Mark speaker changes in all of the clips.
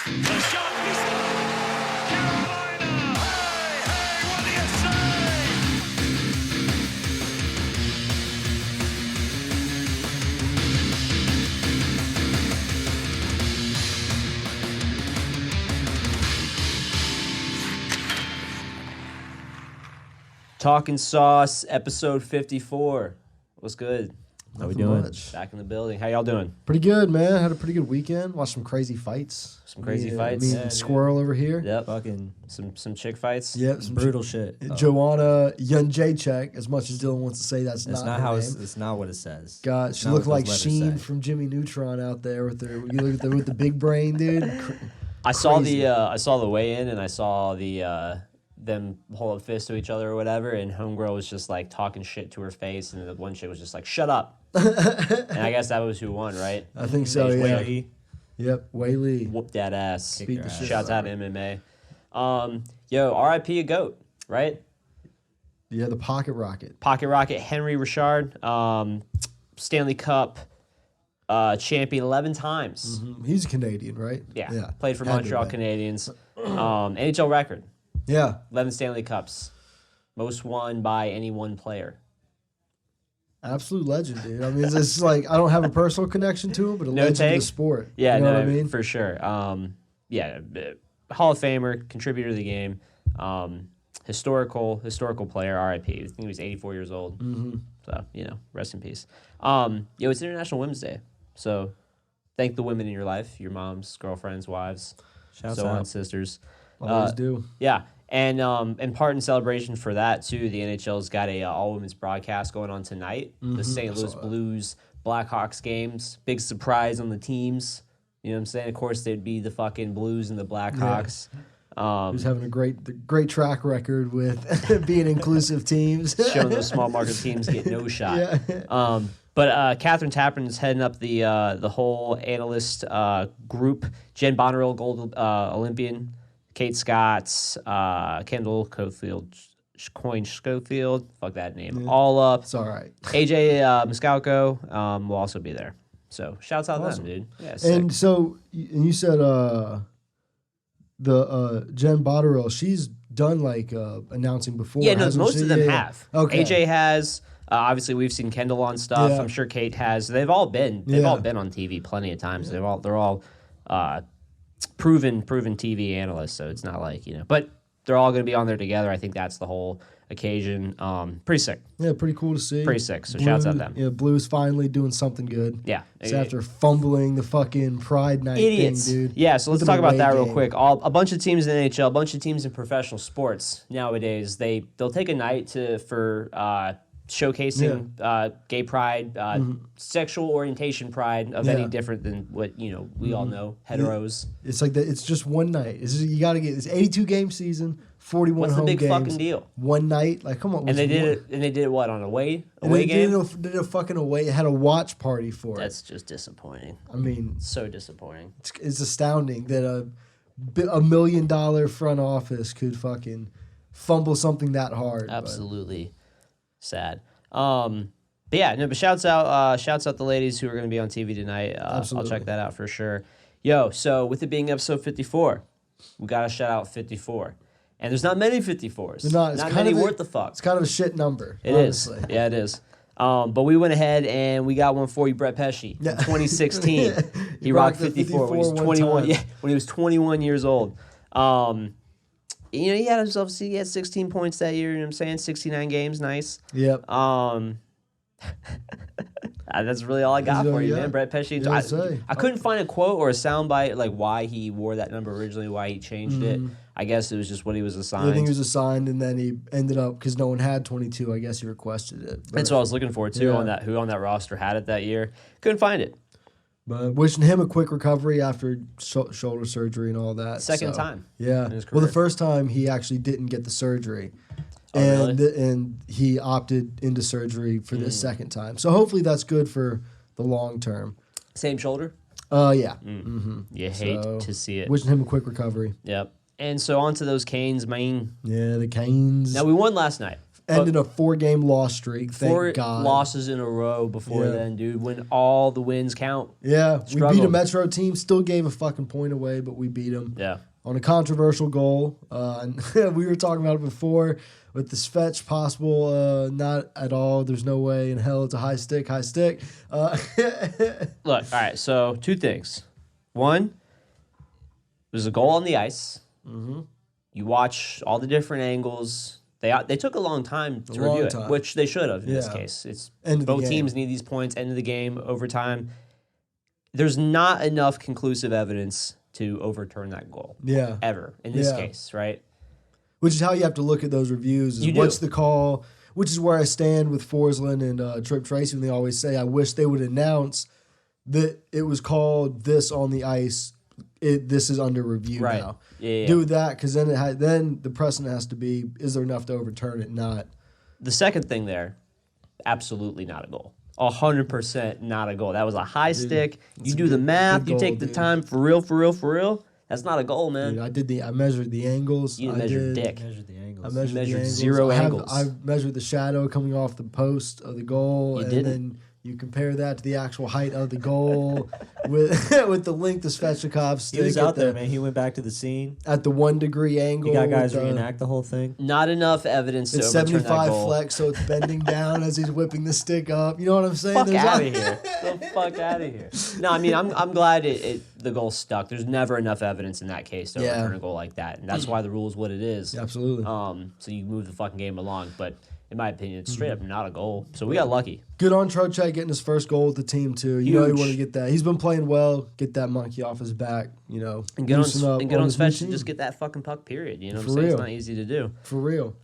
Speaker 1: The shot is Carolina. Hey, what do you say?
Speaker 2: Talkin Sauce, episode 54. What's good?
Speaker 3: How we doing?
Speaker 2: Back in the building. How y'all doing?
Speaker 3: Pretty good, man. Had a pretty good weekend. Watched some crazy fights.
Speaker 2: Some crazy fights?
Speaker 3: Me and Squirrel over here.
Speaker 2: Yep.
Speaker 4: Fucking
Speaker 2: Some chick fights?
Speaker 3: Yep. Some
Speaker 4: brutal shit.
Speaker 3: Joanna Jędrzejczyk, as much as Dylan wants to say that's
Speaker 4: That's
Speaker 3: not
Speaker 4: not
Speaker 3: her
Speaker 4: how
Speaker 3: name.
Speaker 4: it's not what it says.
Speaker 3: God, she
Speaker 4: Not
Speaker 3: looked
Speaker 4: what
Speaker 3: like
Speaker 4: those letters
Speaker 3: Sheen
Speaker 4: say.
Speaker 3: from Jimmy Neutron out there with her. You look at with the big brain, dude.
Speaker 2: I saw
Speaker 3: Crazy.
Speaker 2: the weigh-in, and I saw them hold a fist to each other or whatever, and homegirl was just like talking shit to her face, and the one chick was just like, "Shut up." And I guess that was who won, right?
Speaker 3: I think so.
Speaker 2: Wei
Speaker 3: Yeah.
Speaker 2: Lee
Speaker 3: Yep. Wei Lee.
Speaker 2: whooped that ass.
Speaker 4: Kicked
Speaker 3: Beat
Speaker 4: her
Speaker 3: the
Speaker 4: ass.
Speaker 3: shit
Speaker 2: Shouts
Speaker 3: out
Speaker 2: out
Speaker 3: of
Speaker 2: to
Speaker 3: her.
Speaker 2: MMA. Yo, R.I.P. a goat, right?
Speaker 3: Yeah, the pocket rocket.
Speaker 2: Pocket Rocket, Henry Richard, Stanley Cup champion 11 times.
Speaker 3: He's a Canadian, right?
Speaker 2: Yeah. Played for
Speaker 3: Had to
Speaker 2: Montreal
Speaker 3: be.
Speaker 2: Canadiens. NHL record,
Speaker 3: Yeah.
Speaker 2: 11 Stanley Cups. Most won by any one player.
Speaker 3: Absolute legend, dude. I mean, it's like I don't have a personal connection to him, but a
Speaker 2: No
Speaker 3: legend
Speaker 2: take?
Speaker 3: of the sport.
Speaker 2: Yeah,
Speaker 3: you know
Speaker 2: no,
Speaker 3: what I mean?
Speaker 2: for sure. Hall of Famer, contributor to the game, historical player, RIP. I think he was 84 years old. Mm-hmm. So, rest in peace. It's International Women's Day. So, thank the women in your life, your moms, girlfriends, wives,
Speaker 4: Shouts
Speaker 2: so on,
Speaker 4: out.
Speaker 2: sisters.
Speaker 3: Always do.
Speaker 2: Yeah, and in part in celebration for that too, the NHL's got a all women's broadcast going on tonight. The St. Louis Blues Blackhawks games, big surprise on the teams. You know what I'm saying? Of course, they'd be the fucking Blues and the Blackhawks.
Speaker 3: Who's having a great track record with being inclusive teams.
Speaker 2: Showing those small market teams get no shot.
Speaker 3: Yeah.
Speaker 2: But Catherine Tappan is heading up the whole analyst group. Jen Bonnerill, gold Olympian. Kate Scott, Kendall Coyne Schofield, fuck that name, all up.
Speaker 3: It's all right.
Speaker 2: AJ Moscalco will also be there. So shouts out
Speaker 3: Awesome.
Speaker 2: them, dude. Yeah, sick.
Speaker 3: And so, and you said the Jen Botterill, she's done like announcing before.
Speaker 2: Yeah, no,
Speaker 3: hasn't
Speaker 2: most
Speaker 3: she?
Speaker 2: of them
Speaker 3: Yeah, yeah.
Speaker 2: have.
Speaker 3: Okay.
Speaker 2: AJ has. Obviously, we've seen Kendall on stuff.
Speaker 3: Yeah.
Speaker 2: I'm sure Kate has. They've all been
Speaker 3: Yeah.
Speaker 2: on TV plenty of times. They're all proven TV analysts. So it's not like but they're all going to be on there together. I think that's the whole occasion. Pretty sick.
Speaker 3: Yeah, pretty cool to see.
Speaker 2: Pretty sick. So shouts out them.
Speaker 3: Yeah, Blues finally doing something good.
Speaker 2: Yeah.
Speaker 3: It's after fumbling the fucking Pride Night
Speaker 2: Idiots.
Speaker 3: thing, dude.
Speaker 2: Yeah, so let's
Speaker 3: With
Speaker 2: talk
Speaker 3: an
Speaker 2: about
Speaker 3: away
Speaker 2: that real
Speaker 3: game.
Speaker 2: quick. A bunch of teams in the NHL, a bunch of teams in professional sports nowadays, they'll take a night for showcasing gay pride, sexual orientation pride of any
Speaker 3: Yeah.
Speaker 2: different than what we all know, heteros.
Speaker 3: It's like that. It's just one night. You got to get this 82 game season, 41
Speaker 2: What's the
Speaker 3: home
Speaker 2: big
Speaker 3: games.
Speaker 2: fucking deal?
Speaker 3: One night, like come on.
Speaker 2: And they did it what, on away
Speaker 3: And they
Speaker 2: game?
Speaker 3: did a fucking away. Had a watch party for
Speaker 2: That's just disappointing.
Speaker 3: it. I mean,
Speaker 2: So disappointing.
Speaker 3: it's astounding that a $1 million front office could fucking fumble something that hard. but-
Speaker 2: Absolutely sad. But yeah, no, but shouts out the ladies who are going to be on TV tonight. I'll
Speaker 3: Absolutely.
Speaker 2: check that out for sure. Yo, so with it being episode 54, we got to shout out 54. And there's not many 54s.
Speaker 3: There's not. It's kind
Speaker 2: many
Speaker 3: of
Speaker 2: worth the fuck.
Speaker 3: It's kind of a shit number.
Speaker 2: It is.
Speaker 3: honestly.
Speaker 2: Yeah, it is. But we went ahead and we got one for you, Brett Pesci.
Speaker 3: Yeah.
Speaker 2: In 2016, he
Speaker 3: rocked
Speaker 2: rocked
Speaker 3: the
Speaker 2: 54 when he was
Speaker 3: 54 one
Speaker 2: 21.
Speaker 3: time.
Speaker 2: Yeah, when he was 21 years old. He had 16 points that year. You know what I'm saying? 69 games, nice.
Speaker 3: Yep.
Speaker 2: That's really all I got
Speaker 3: That's all
Speaker 2: for you,
Speaker 3: you
Speaker 2: man.
Speaker 3: got.
Speaker 2: Brett Pesci.
Speaker 3: Yeah, I'd say.
Speaker 2: I couldn't find a quote or a soundbite like why he wore that number originally, why he changed it. I guess it was just what he was assigned.
Speaker 3: I think he was assigned, and then he ended up because no one had 22. I guess he requested it. But,
Speaker 2: That's what I was looking for too.
Speaker 3: Yeah.
Speaker 2: Who on that roster had it that year? Couldn't find it.
Speaker 3: But wishing him a quick recovery after shoulder surgery and all that.
Speaker 2: Second
Speaker 3: so,
Speaker 2: time
Speaker 3: Yeah.
Speaker 2: in his
Speaker 3: Well, the
Speaker 2: career.
Speaker 3: first time he actually didn't get the surgery.
Speaker 2: Oh,
Speaker 3: and
Speaker 2: really?
Speaker 3: and he opted into surgery for this second time. So hopefully that's good for the long term.
Speaker 2: Same shoulder.
Speaker 3: Yeah.
Speaker 2: You hate
Speaker 3: So,
Speaker 2: to see it.
Speaker 3: Wishing him a quick recovery.
Speaker 2: Yep. And so on to those Canes, man.
Speaker 3: Yeah, the Canes.
Speaker 2: Now we won last night.
Speaker 3: ended a 4-game loss streak. Thank
Speaker 2: 4
Speaker 3: God.
Speaker 2: losses in a row before then, dude. When all the wins count.
Speaker 3: Yeah, we
Speaker 2: Struggled.
Speaker 3: beat a Metro team. Still gave a fucking point away, but we beat them.
Speaker 2: Yeah.
Speaker 3: On a controversial goal. And we were talking about it before with the Svetch possible. Not at all. There's no way in hell it's a high stick.
Speaker 2: Look, all right, so 2 things. One, there's a goal on the ice. Mm-hmm. You watch all the different angles. They took a long time to review it, which they should have in this case. It's both teams need these points, end of the game, overtime. There's not enough conclusive evidence to overturn that goal.
Speaker 3: Yeah.
Speaker 2: Ever, in this case, right?
Speaker 3: Which is how you have to look at those reviews. Is what's the call? Which is where I stand with Forsland and Trip Tracy when they always say, I wish they would announce that it was called this on the ice. This is under review now.
Speaker 2: Yeah.
Speaker 3: Do that, because then the precedent has to be, is there enough to overturn it? Not.
Speaker 2: The second thing there, absolutely not a goal. 100% not a goal. That was a high stick. You do the math. You take the time for real. That's not a goal, man.
Speaker 3: Dude, I measured the angles.
Speaker 2: You didn't measure dick.
Speaker 4: Measured the angles.
Speaker 3: I measured the angles.
Speaker 2: 0 angles.
Speaker 3: I measured the shadow coming off the post of the goal.
Speaker 2: You
Speaker 3: and
Speaker 2: didn't.
Speaker 3: Then you compare that to the actual height of the goal with the length of Svechnikov's stick.
Speaker 4: He was out there, man. He went back to the scene.
Speaker 3: At the 1 degree angle.
Speaker 4: He got guys reenact the whole thing.
Speaker 2: Not enough evidence to
Speaker 3: It's
Speaker 2: overturn that
Speaker 3: 75
Speaker 2: goal.
Speaker 3: flex, so it's bending down as he's whipping the stick up. You know what I'm saying?
Speaker 2: Fuck out of here. Get the fuck out of here. No, I mean, I'm glad the goal stuck. There's never enough evidence in that case to overturn a goal like that. And that's why the rule is what it is.
Speaker 3: Absolutely.
Speaker 2: So you move the fucking game along. But in my opinion, it's straight up not a goal. So we got lucky.
Speaker 3: Good on Trocheck getting his first goal with the team, too. You know he wanted to get that. He's been playing well. Get that monkey off his back,
Speaker 2: And get on
Speaker 3: his
Speaker 2: Svetch
Speaker 3: new
Speaker 2: and just
Speaker 3: team.
Speaker 2: get that fucking puck, period. You know what
Speaker 3: For
Speaker 2: I'm saying?
Speaker 3: real.
Speaker 2: It's not easy to do.
Speaker 3: For real.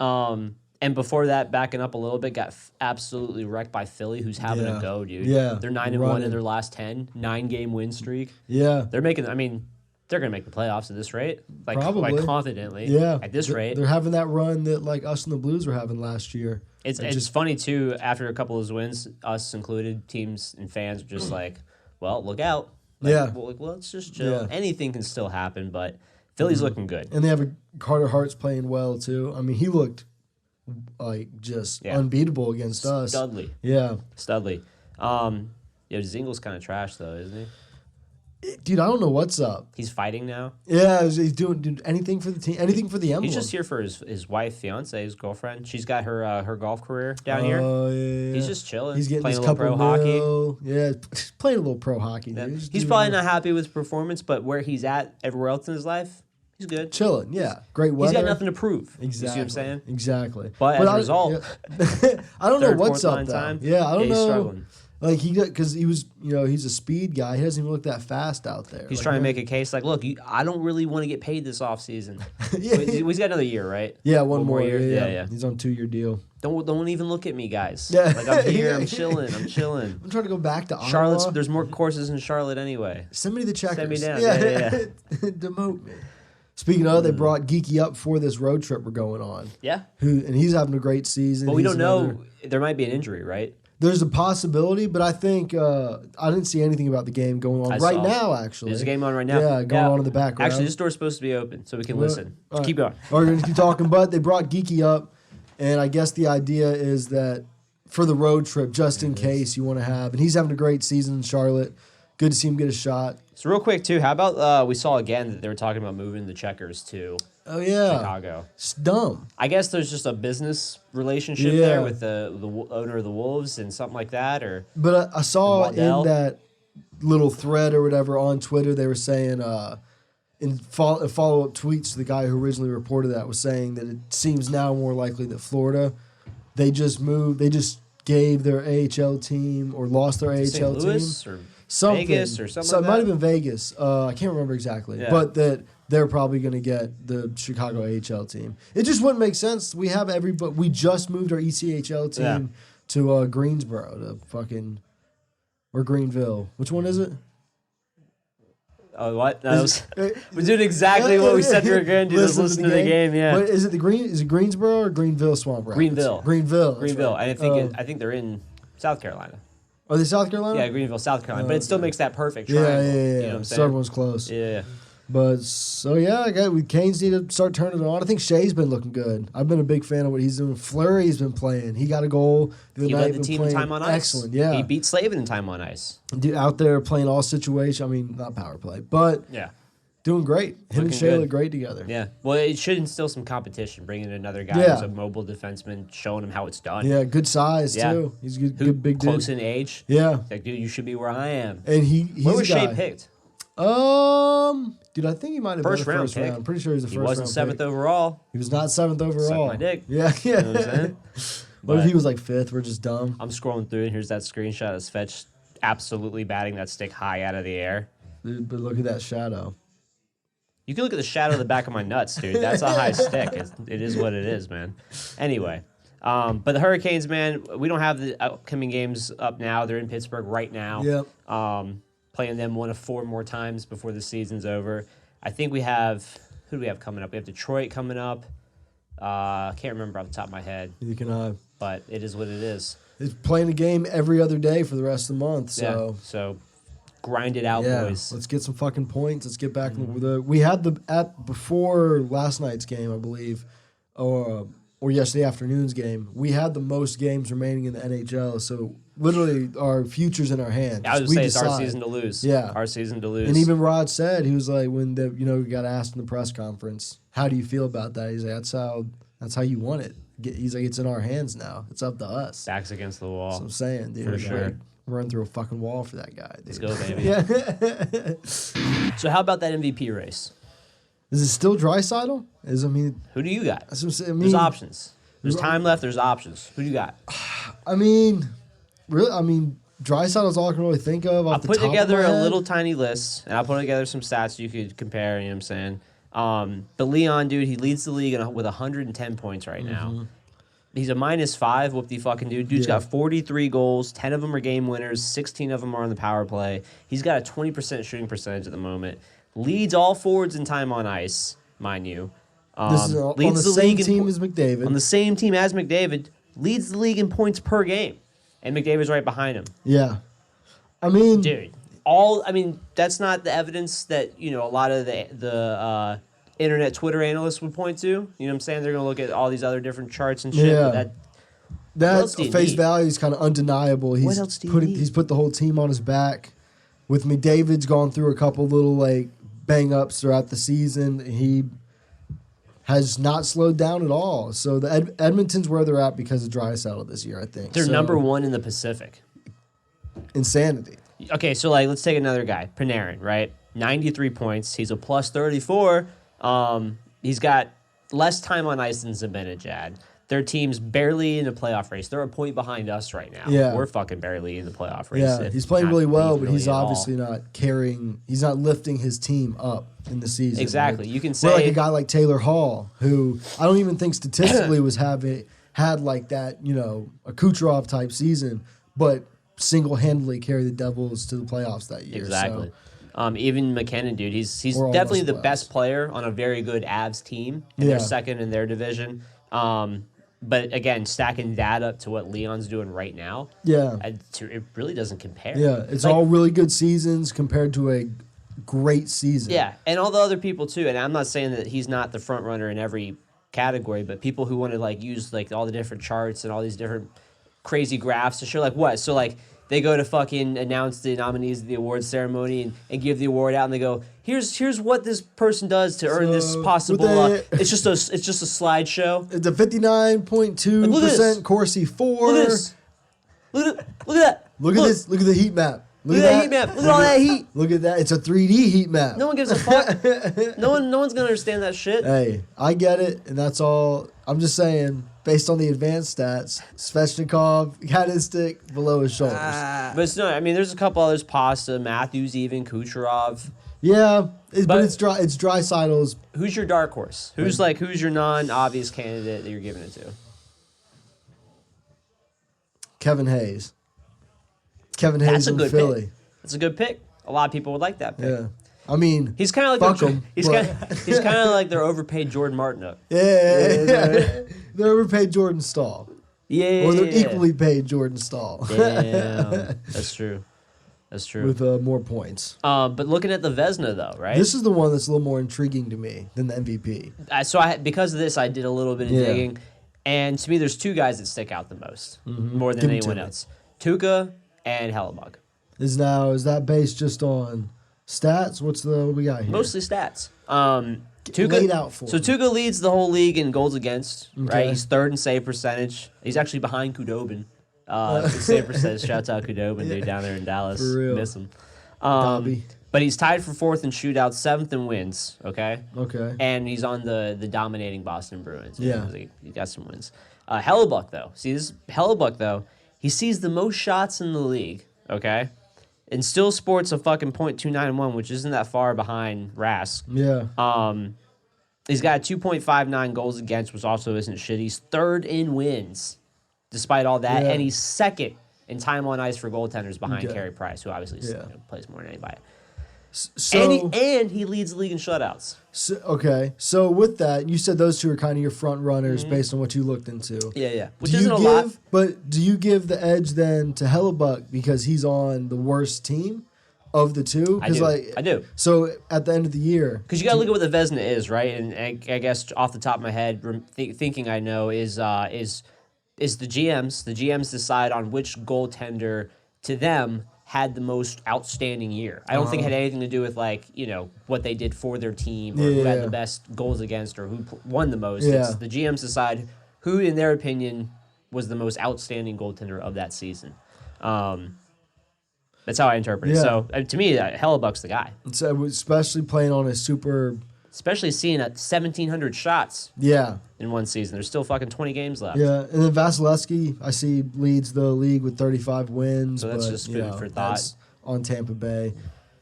Speaker 2: And before that, backing up a little bit, got absolutely wrecked by Philly, who's having a go, dude.
Speaker 3: Yeah.
Speaker 2: They're 9-1 in their last 10, 9-game win streak.
Speaker 3: Yeah.
Speaker 2: They're making, I mean, they're going to make the playoffs at this rate.
Speaker 3: Probably.
Speaker 2: Like confidently.
Speaker 3: Yeah.
Speaker 2: At this rate.
Speaker 3: They're having that run that like us and the Blues were having last year.
Speaker 2: It's funny, too, after a couple of those wins, us included, teams and fans are just like, well, look out. Well, let's just chill.
Speaker 3: Yeah.
Speaker 2: Anything can still happen, but Philly's looking good.
Speaker 3: And they have Carter Hart's playing well, too. I mean, he looked like just unbeatable against us.
Speaker 2: Studley.
Speaker 3: Yeah.
Speaker 2: Studley. Zingel's kind of trash, though, isn't he?
Speaker 3: Dude, I don't know what's up.
Speaker 2: He's fighting now.
Speaker 3: Yeah, he's doing anything for the team, anything for the emblem.
Speaker 2: He's just here for his wife, fiance, his girlfriend. She's got her golf career down here.
Speaker 3: Oh, yeah.
Speaker 2: He's just chilling.
Speaker 3: He's getting
Speaker 2: playing
Speaker 3: his
Speaker 2: a little pro hockey.
Speaker 3: Yeah, he's playing a little pro hockey.
Speaker 2: Yeah.
Speaker 3: Dude.
Speaker 2: He's probably not happy with his performance, but where he's at everywhere else in his life, he's good.
Speaker 3: Chilling, yeah. Great weather.
Speaker 2: He's got nothing to prove.
Speaker 3: Exactly.
Speaker 2: You see what I'm saying?
Speaker 3: Exactly.
Speaker 2: But as a result,
Speaker 3: I don't know
Speaker 2: third,
Speaker 3: what's
Speaker 2: fourth
Speaker 3: up
Speaker 2: line
Speaker 3: though.
Speaker 2: time,
Speaker 3: Yeah, I don't
Speaker 2: he's
Speaker 3: know.
Speaker 2: struggling.
Speaker 3: Like because he was, he's a speed guy. He doesn't even look that fast out there.
Speaker 2: He's trying to make a case like, look, I don't really want to get paid this offseason.
Speaker 3: Yeah.
Speaker 2: He's got another year, right?
Speaker 3: Yeah, one more
Speaker 2: year.
Speaker 3: year.
Speaker 2: Yeah.
Speaker 3: He's on a 2-year deal.
Speaker 2: Don't even look at me, guys.
Speaker 3: Yeah.
Speaker 2: Like I'm here, I'm chilling. I'm trying
Speaker 3: to go back to Ottawa.
Speaker 2: Charlotte's. There's more courses in Charlotte anyway.
Speaker 3: Send me the checkers.
Speaker 2: Send me down.
Speaker 3: Yeah. Demote me. Speaking of, they brought Geeky up for this road trip we're going on.
Speaker 2: Yeah.
Speaker 3: And he's having a great season.
Speaker 2: But we don't know. There might be an injury, right?
Speaker 3: There's a possibility, but I think I didn't see anything about the game going on now, actually.
Speaker 2: There's a game on right now.
Speaker 3: Yeah, going on in the background.
Speaker 2: Actually, this door's supposed to be open, so we can listen.
Speaker 3: All right.
Speaker 2: Keep going.
Speaker 3: We're going to keep talking, but they brought Geeky up, and I guess the idea is that for the road trip, just in case you want to have, and he's having a great season in Charlotte. Good to see him get a shot.
Speaker 2: So real quick, too, how about we saw again that they were talking about moving the Checkers to Chicago.
Speaker 3: It's dumb.
Speaker 2: I guess there's just a business relationship there with the owner of the Wolves and something like that, or.
Speaker 3: But I saw
Speaker 2: Waddell.
Speaker 3: in that little thread or whatever on Twitter, they were saying in follow-up tweets, the guy who originally reported that was saying that it seems now more likely that Florida, they just gave their AHL team or lost their
Speaker 2: St.
Speaker 3: AHL
Speaker 2: Louis
Speaker 3: team.
Speaker 2: Or
Speaker 3: Something.
Speaker 2: Vegas or something
Speaker 3: So
Speaker 2: like
Speaker 3: it might
Speaker 2: that?
Speaker 3: have been Vegas. I can't remember exactly.
Speaker 2: Yeah.
Speaker 3: But that they're probably going to get the Chicago AHL team. It just wouldn't make sense. We have but we just moved our ECHL team to Greensboro or Greenville. Which one is it?
Speaker 2: Oh, what? No, we're doing exactly what we said we were going to do. Listen to the game, yeah.
Speaker 3: But is it Greensboro or Greenville Swamp Rapids?
Speaker 2: Greenville.
Speaker 3: Greenville. that's
Speaker 2: Greenville.
Speaker 3: right.
Speaker 2: And I think they're in South Carolina.
Speaker 3: Are they South Carolina?
Speaker 2: Yeah, Greenville, South Carolina. But it still makes that perfect
Speaker 3: Yeah,
Speaker 2: triangle.
Speaker 3: yeah.
Speaker 2: You know what I'm
Speaker 3: So
Speaker 2: saying?
Speaker 3: everyone's close.
Speaker 2: Yeah.
Speaker 3: But so yeah, Canes need to start turning it on. I think Shea's been looking good. I've been a big fan of what he's doing. Fleury's been playing. He got a goal the
Speaker 2: He
Speaker 3: other night.
Speaker 2: led the team in time on ice.
Speaker 3: Excellent, yeah.
Speaker 2: He beat Slavin in time on ice.
Speaker 3: Dude, out there playing all situations. I mean, not power play, but
Speaker 2: Yeah.
Speaker 3: doing great. Him and
Speaker 2: Looking
Speaker 3: Shea
Speaker 2: good.
Speaker 3: look great together.
Speaker 2: Yeah. Well, it should instill some competition, bringing in another guy
Speaker 3: Yeah.
Speaker 2: who's a mobile defenseman, showing him how it's done.
Speaker 3: Yeah, good size
Speaker 2: Yeah.
Speaker 3: too. He's a good,
Speaker 2: Who,
Speaker 3: good big
Speaker 2: close
Speaker 3: dude.
Speaker 2: in age.
Speaker 3: Yeah,
Speaker 2: Like, dude, you should be where I am.
Speaker 3: and he's
Speaker 2: Where
Speaker 3: a
Speaker 2: was Shea
Speaker 3: guy.
Speaker 2: picked?
Speaker 3: Dude, I think he might have
Speaker 2: First
Speaker 3: been a
Speaker 2: round
Speaker 3: first
Speaker 2: pick.
Speaker 3: round. Pretty sure he's a first
Speaker 2: He wasn't
Speaker 3: round
Speaker 2: seventh
Speaker 3: pick.
Speaker 2: overall.
Speaker 3: He was not seventh overall.
Speaker 2: my dick.
Speaker 3: Yeah, yeah.
Speaker 2: You know what I'm saying?
Speaker 3: What if
Speaker 2: But-
Speaker 3: he was like fifth? We're just dumb.
Speaker 2: I'm scrolling through, and here's that screenshot of Svetch absolutely batting that stick high out of the air.
Speaker 3: Dude, but look at that shadow.
Speaker 2: You can look at the shadow of the back of my nuts, dude. That's a high stick. It is what it is, man. Anyway, but the Hurricanes, man, we don't have the upcoming games up now. They're in Pittsburgh right now.
Speaker 3: Yep.
Speaker 2: Playing them 1 of 4 more times before the season's over. I think we have, who do we have coming up? We have Detroit coming up. I can't remember off the top of my head,
Speaker 3: You can
Speaker 2: but it is what it is.
Speaker 3: It's playing a game every other day for the rest of the month. So
Speaker 2: Yeah. So grind it out,
Speaker 3: yeah,
Speaker 2: boys.
Speaker 3: let's get some fucking points. Let's get back in the. We had before last night's game, I believe, or yesterday afternoon's game. We had the most games remaining in the NHL. So literally, our future's in our hands.
Speaker 2: I was
Speaker 3: We
Speaker 2: going to say it's our
Speaker 3: decide.
Speaker 2: season to lose.
Speaker 3: Yeah.
Speaker 2: Our season to lose.
Speaker 3: And even Rod said, he was like, when we got asked in the press conference, how do you feel about that? He's like, that's how you want it. He's like, it's in our hands now. It's up to us.
Speaker 2: backs against the wall.
Speaker 3: That's what I'm saying, dude.
Speaker 2: For
Speaker 3: Like,
Speaker 2: sure.
Speaker 3: run through a fucking wall for that guy, dude.
Speaker 2: Let's go, baby.
Speaker 3: Yeah.
Speaker 2: So how about that MVP race?
Speaker 3: Is it still Draisaitl?
Speaker 2: Who do you got?
Speaker 3: That's what I'm saying.
Speaker 2: There's options. There's time left. There's options. Who do you got?
Speaker 3: Draisaitl's all I can really think of.
Speaker 2: I'll put together a little tiny list, and I'll put together some stats you could compare. You know what I'm saying? But Leon, dude, he leads the league with 110 points right now. He's a -5. Whoop the fucking dude. Dude's
Speaker 3: Yeah.
Speaker 2: got 43 goals. 10 of them are game winners. 16 of them are on the power play. He's got a 20% shooting percentage at the moment. Leads all forwards in time on ice, mind you.
Speaker 3: This is on the
Speaker 2: leads
Speaker 3: same
Speaker 2: league in
Speaker 3: team as McDavid.
Speaker 2: on the same team as McDavid. Leads the league in points per game, and McDavid's right behind him.
Speaker 3: Yeah. I mean,
Speaker 2: Dude, that's not the evidence that a lot of the internet Twitter analysts would point to. You know what I'm saying? They're gonna look at all these other different charts and shit.
Speaker 3: Yeah.
Speaker 2: But
Speaker 3: that
Speaker 2: else do you
Speaker 3: face
Speaker 2: need?
Speaker 3: value is kind of undeniable.
Speaker 2: What else do you need?
Speaker 3: He's put the whole team on his back. With McDavid's gone through a couple little bang ups throughout the season. He has not slowed down at all. So the Edmonton's where they're at because of Draisaitl this year, I think.
Speaker 2: they're
Speaker 3: So,
Speaker 2: number 1 in the Pacific.
Speaker 3: insanity.
Speaker 2: Okay, so let's take another guy, Panarin, right? 93 points. He's a +34. He's got less time on ice than Zibanejad. Their team's barely in the playoff race. They're a point behind us right now.
Speaker 3: Yeah.
Speaker 2: We're fucking barely in the playoff race.
Speaker 3: Yeah,
Speaker 2: if
Speaker 3: he's playing
Speaker 2: not
Speaker 3: really well,
Speaker 2: even
Speaker 3: but he's
Speaker 2: really at all.
Speaker 3: obviously not carrying. He's not lifting his team up in the season.
Speaker 2: Exactly. You can
Speaker 3: We're like
Speaker 2: say-
Speaker 3: a guy like Taylor Hall, who I don't even think statistically had like that, a Kucherov type season, but single-handedly carried the Devils to the playoffs that year.
Speaker 2: Exactly.
Speaker 3: So,
Speaker 2: Even McKinnon, dude, he's
Speaker 3: We're
Speaker 2: definitely
Speaker 3: almost
Speaker 2: the
Speaker 3: blessed.
Speaker 2: best player on a very good Avs team, and
Speaker 3: Yeah.
Speaker 2: they're second in their division. But again, stacking that up to what Leon's doing right now,
Speaker 3: yeah,
Speaker 2: it really doesn't compare.
Speaker 3: yeah, it's
Speaker 2: Like,
Speaker 3: all really good seasons compared to a great season.
Speaker 2: yeah, and all the other people too. And I'm not saying that he's not the front runner in every category, but people who want to use all the different charts and all these different crazy graphs to show what. So they go to fucking announce the nominees at the awards ceremony and give the award out, and they go, here's what this person does to earn this
Speaker 3: So,
Speaker 2: possible.
Speaker 3: with
Speaker 2: It's just a slideshow.
Speaker 3: It's a 59.2%
Speaker 2: Look at this.
Speaker 3: Corsi 4.
Speaker 2: Look at this. Look at that.
Speaker 3: Look at this. Look at the heat map.
Speaker 2: Look at that heat map. Look at all that heat.
Speaker 3: Look at that. It's a 3D heat map.
Speaker 2: No one gives a fuck. No one's gonna understand that shit.
Speaker 3: Hey, I get it, and that's all. I'm just saying, based on the advanced stats, Svechnikov got his stick below his shoulders.
Speaker 2: But it's no. There's a couple others: Pasta, Matthews, even Kucherov.
Speaker 3: Yeah, but
Speaker 2: But-
Speaker 3: it's Draisaitl's.
Speaker 2: Who's your dark horse? Who's your non-obvious candidate that you're giving it to?
Speaker 3: Kevin Hayes. Kevin Hayes
Speaker 2: That's a
Speaker 3: in
Speaker 2: good
Speaker 3: Philly.
Speaker 2: pick. That's a good pick. A lot of people would like that pick.
Speaker 3: Yeah, I mean,
Speaker 2: He's kind of
Speaker 3: Fuck
Speaker 2: like
Speaker 3: him,
Speaker 2: he's
Speaker 3: but-
Speaker 2: kind of like their overpaid Jordan Martinook.
Speaker 3: yeah. They overpaid Jordan Stahl,
Speaker 2: Yeah,
Speaker 3: or they're equally paid Jordan Stahl.
Speaker 2: Damn, that's true. That's true.
Speaker 3: with more points.
Speaker 2: But looking at the Vezina, though, right?
Speaker 3: This is the one that's a little more intriguing to me than the MVP.
Speaker 2: Because of this, I did a little bit of digging. And to me, there's two guys that stick out the most, more than
Speaker 3: Give 'em
Speaker 2: anyone
Speaker 3: to me.
Speaker 2: else. Tuca and Hellebuck.
Speaker 3: Is that based just on stats? What we got here?
Speaker 2: Mostly stats.
Speaker 3: Laid out for
Speaker 2: So
Speaker 3: me.
Speaker 2: Tuca leads the whole league in goals against, right?
Speaker 3: Okay.
Speaker 2: He's third in save percentage. He's actually behind Kudobin. Save percentage. Shouts out Kudobin, dude, down there in Dallas.
Speaker 3: For real.
Speaker 2: Miss him.
Speaker 3: Dobby.
Speaker 2: But he's tied for fourth in shootouts, seventh in wins, okay?
Speaker 3: Okay.
Speaker 2: And he's on the dominating Boston Bruins.
Speaker 3: Yeah.
Speaker 2: He got some wins. Hellebuck, though. He sees the most shots in the league, okay? And still sports a fucking .291, which isn't that far behind Rask.
Speaker 3: Yeah.
Speaker 2: He's got 2.59 goals against, which also isn't shit. He's third in wins, despite all that.
Speaker 3: Yeah.
Speaker 2: And he's second in time on ice for goaltenders behind
Speaker 3: Okay.
Speaker 2: Carey Price, who obviously
Speaker 3: Yeah.
Speaker 2: plays more than anybody.
Speaker 3: So,
Speaker 2: And he leads the league in shutouts.
Speaker 3: okay. So with that, you said those two are kind of your front runners based on what you looked into.
Speaker 2: Yeah. Which
Speaker 3: Do
Speaker 2: isn't
Speaker 3: you
Speaker 2: a lot.
Speaker 3: But do you give the edge then to Hellebuck because he's on the worst team of the two?
Speaker 2: I do. I do.
Speaker 3: So at the end of the year,
Speaker 2: Because you got to look at what the Vezina is, right? And I guess off the top of my head, thinking I know is the GMs. The GMs decide on which goaltender to them had the most outstanding year. I don't think it had anything to do with what they did for their team or who had
Speaker 3: Yeah.
Speaker 2: the best goals against or who won the most.
Speaker 3: Yeah.
Speaker 2: It's the GMs decide who, in their opinion, was the most outstanding goaltender of that season. That's how I interpret it.
Speaker 3: Yeah.
Speaker 2: So to me, Hellebuck's the guy.
Speaker 3: so especially playing on a super,
Speaker 2: Especially seeing 1,700 shots
Speaker 3: yeah,
Speaker 2: in one season. There's still fucking 20 games left.
Speaker 3: yeah. And then Vasilevsky, I see leads the league with 35 wins.
Speaker 2: So that's
Speaker 3: but,
Speaker 2: just
Speaker 3: you
Speaker 2: food
Speaker 3: know,
Speaker 2: for thought.
Speaker 3: that's on Tampa Bay,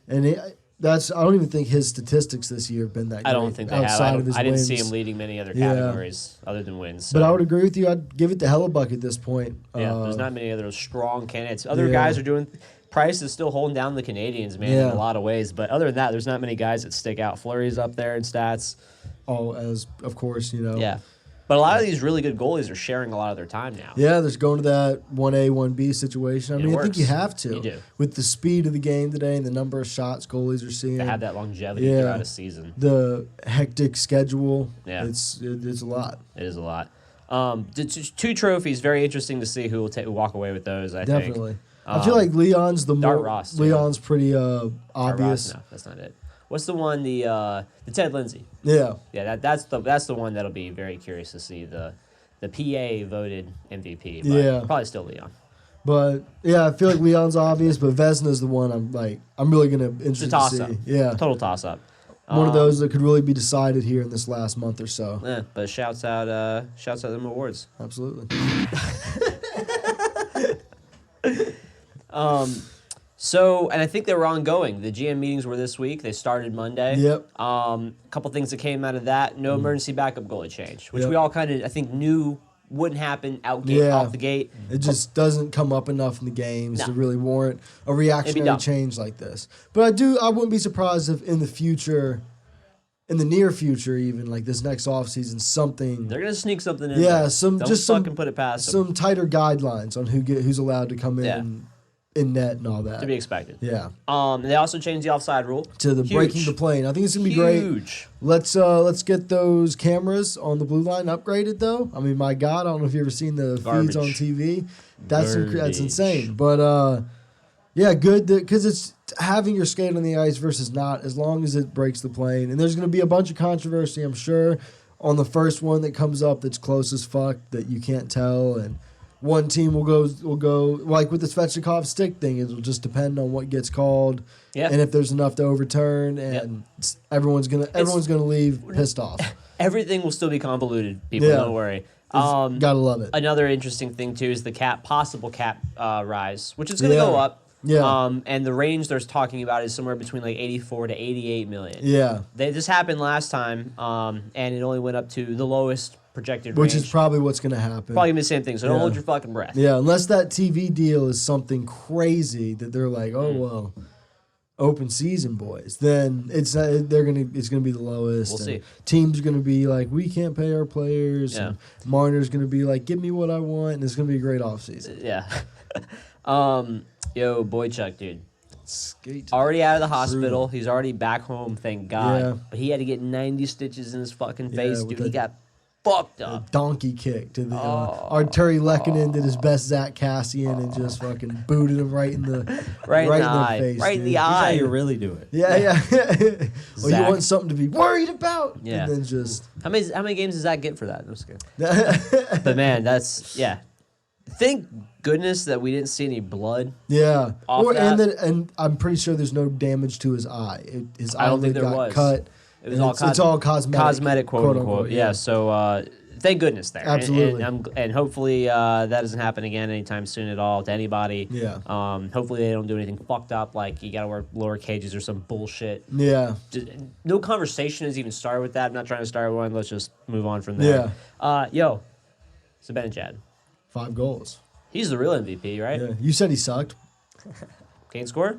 Speaker 3: and I don't even think his statistics this year have been that.
Speaker 2: I don't
Speaker 3: great
Speaker 2: think they have.
Speaker 3: outside of his
Speaker 2: I didn't see
Speaker 3: wins.
Speaker 2: him leading many other
Speaker 3: Yeah.
Speaker 2: categories other than wins.
Speaker 3: But
Speaker 2: so,
Speaker 3: I would agree with you. I'd give it to Hellebuck at this point.
Speaker 2: yeah, there's not many other strong candidates. Other
Speaker 3: Yeah.
Speaker 2: guys are doing. Price is still holding down the Canadians, man, in
Speaker 3: Yeah.
Speaker 2: a lot of ways. But other than that, there's not many guys that stick out. Fleury's up there in stats.
Speaker 3: As of course,
Speaker 2: Yeah. But a lot of these really good goalies are sharing a lot of their time now.
Speaker 3: Yeah, there's going to that 1A, 1B situation. I
Speaker 2: It
Speaker 3: mean, I think
Speaker 2: works.
Speaker 3: you have to.
Speaker 2: You do.
Speaker 3: With the speed of the game today and the number of shots goalies are seeing.
Speaker 2: To have that longevity
Speaker 3: Yeah.
Speaker 2: throughout a season.
Speaker 3: The hectic schedule.
Speaker 2: Yeah.
Speaker 3: It's a lot.
Speaker 2: It is a lot. Two trophies, very interesting to see who will walk away with those, I think.
Speaker 3: Definitely. I feel like Leon's
Speaker 2: Dart Ross, too.
Speaker 3: Leon's pretty
Speaker 2: Ross,
Speaker 3: obvious.
Speaker 2: no, that's not it. What's the one? The Ted Lindsay.
Speaker 3: Yeah.
Speaker 2: Yeah, that's the one that'll be very curious to see the PA voted MVP. But
Speaker 3: Yeah.
Speaker 2: probably still Leon.
Speaker 3: But yeah, I feel like Leon's obvious, but Vesna's the one I'm really gonna
Speaker 2: It's a
Speaker 3: interested to
Speaker 2: toss
Speaker 3: see.
Speaker 2: up.
Speaker 3: Yeah.
Speaker 2: Total toss up.
Speaker 3: One of those that could really be decided here in this last month or so.
Speaker 2: Yeah, but shouts out them awards.
Speaker 3: Absolutely.
Speaker 2: So, and I think they were ongoing. The GM meetings were this week. They started Monday.
Speaker 3: Yep.
Speaker 2: A couple things that came out of that. No emergency backup goalie change, which
Speaker 3: Yep.
Speaker 2: we all kind of, I think, knew wouldn't happen off the gate.
Speaker 3: It just doesn't come up enough in the games to
Speaker 2: No.
Speaker 3: really warrant a reactionary
Speaker 2: dumb.
Speaker 3: change like this. But I wouldn't be surprised if in the future, in the near future even, like this next offseason, something,
Speaker 2: They're gonna sneak something in.
Speaker 3: yeah,
Speaker 2: there.
Speaker 3: some
Speaker 2: Don't
Speaker 3: just
Speaker 2: fucking
Speaker 3: some
Speaker 2: put it past them.
Speaker 3: some tighter guidelines on who's allowed to come in
Speaker 2: Yeah.
Speaker 3: in net and all that.
Speaker 2: To be expected.
Speaker 3: Yeah.
Speaker 2: They also changed the offside rule
Speaker 3: To the
Speaker 2: Huge.
Speaker 3: breaking the plane. I think it's gonna be great.
Speaker 2: Huge.
Speaker 3: Let's get those cameras on the blue line upgraded though. I mean, my God, I don't know if you've ever seen the feeds on
Speaker 2: Garbage.
Speaker 3: TV. That's
Speaker 2: Garbage.
Speaker 3: insane. But yeah, good because it's having your skate on the ice versus not, as long as it breaks the plane. And there's going to be a bunch of controversy, I'm sure, on the first one that comes up that's close as fuck that you can't tell. And one team will go like with the Svechnikov stick thing. It'll just depend on what gets called.
Speaker 2: Yeah.
Speaker 3: And if there's enough to overturn, and everyone's gonna leave pissed off.
Speaker 2: Everything will still be convoluted. People,
Speaker 3: Yeah.
Speaker 2: don't worry.
Speaker 3: Gotta love it.
Speaker 2: Another interesting thing too is the possible cap rise, which is going to
Speaker 3: Yeah.
Speaker 2: go up.
Speaker 3: Yeah.
Speaker 2: And the range they're talking about is somewhere between like 84 to 88 million.
Speaker 3: Yeah,
Speaker 2: This happened last time, and it only went up to the lowest projected
Speaker 3: which
Speaker 2: range.
Speaker 3: is probably what's gonna happen.
Speaker 2: Probably gonna be the same thing. So don't
Speaker 3: Yeah.
Speaker 2: hold your fucking breath.
Speaker 3: Yeah, unless that TV deal is something crazy that they're like, oh well, open season boys, then it's gonna be the lowest.
Speaker 2: We'll
Speaker 3: and
Speaker 2: see.
Speaker 3: Teams are gonna be like, we can't pay our players.
Speaker 2: Yeah.
Speaker 3: And Marner's gonna be like, give me what I want, and it's gonna be a great offseason.
Speaker 2: Yeah. Yo, Boychuk, dude.
Speaker 3: Skate.
Speaker 2: Already out of the hospital. He's already back home, thank God.
Speaker 3: Yeah.
Speaker 2: But he had to get 90 stitches in his fucking face,
Speaker 3: with
Speaker 2: dude. He
Speaker 3: a-
Speaker 2: got fucked
Speaker 3: A
Speaker 2: up.
Speaker 3: donkey kick to the Arturi Lehkonen did his best Zach Cassian and just fucking booted him right in the
Speaker 2: Right in the eye.
Speaker 3: their face,
Speaker 2: Right in
Speaker 3: dude.
Speaker 2: the
Speaker 4: Here's how
Speaker 2: eye.
Speaker 4: you really do it.
Speaker 3: Yeah, yeah. Well, you
Speaker 2: Zach.
Speaker 3: want something to be worried about,
Speaker 2: Yeah.
Speaker 3: and then just
Speaker 2: How many games does that get for that? I'm just kidding. But man, that's Thank goodness that we didn't see any blood.
Speaker 3: yeah.
Speaker 2: Off
Speaker 3: And I'm pretty sure there's no damage to his eye. His
Speaker 2: I don't
Speaker 3: eyelid
Speaker 2: think there
Speaker 3: got
Speaker 2: was.
Speaker 3: cut.
Speaker 2: It was
Speaker 3: and
Speaker 2: all
Speaker 3: it's all cosmetic,
Speaker 2: cosmetic, quote unquote. Yeah. So thank goodness there.
Speaker 3: Absolutely.
Speaker 2: And hopefully that doesn't happen again anytime soon at all to anybody.
Speaker 3: Yeah.
Speaker 2: Hopefully they don't do anything fucked up like you got to wear lower cages or some bullshit.
Speaker 3: Yeah.
Speaker 2: Just, no conversation has even started with that. I'm not trying to start one. Let's just move on from there. Yo, Zibanejad.
Speaker 3: 5 goals.
Speaker 2: He's the real MVP, right?
Speaker 3: Yeah. You said he sucked.
Speaker 2: Kane score?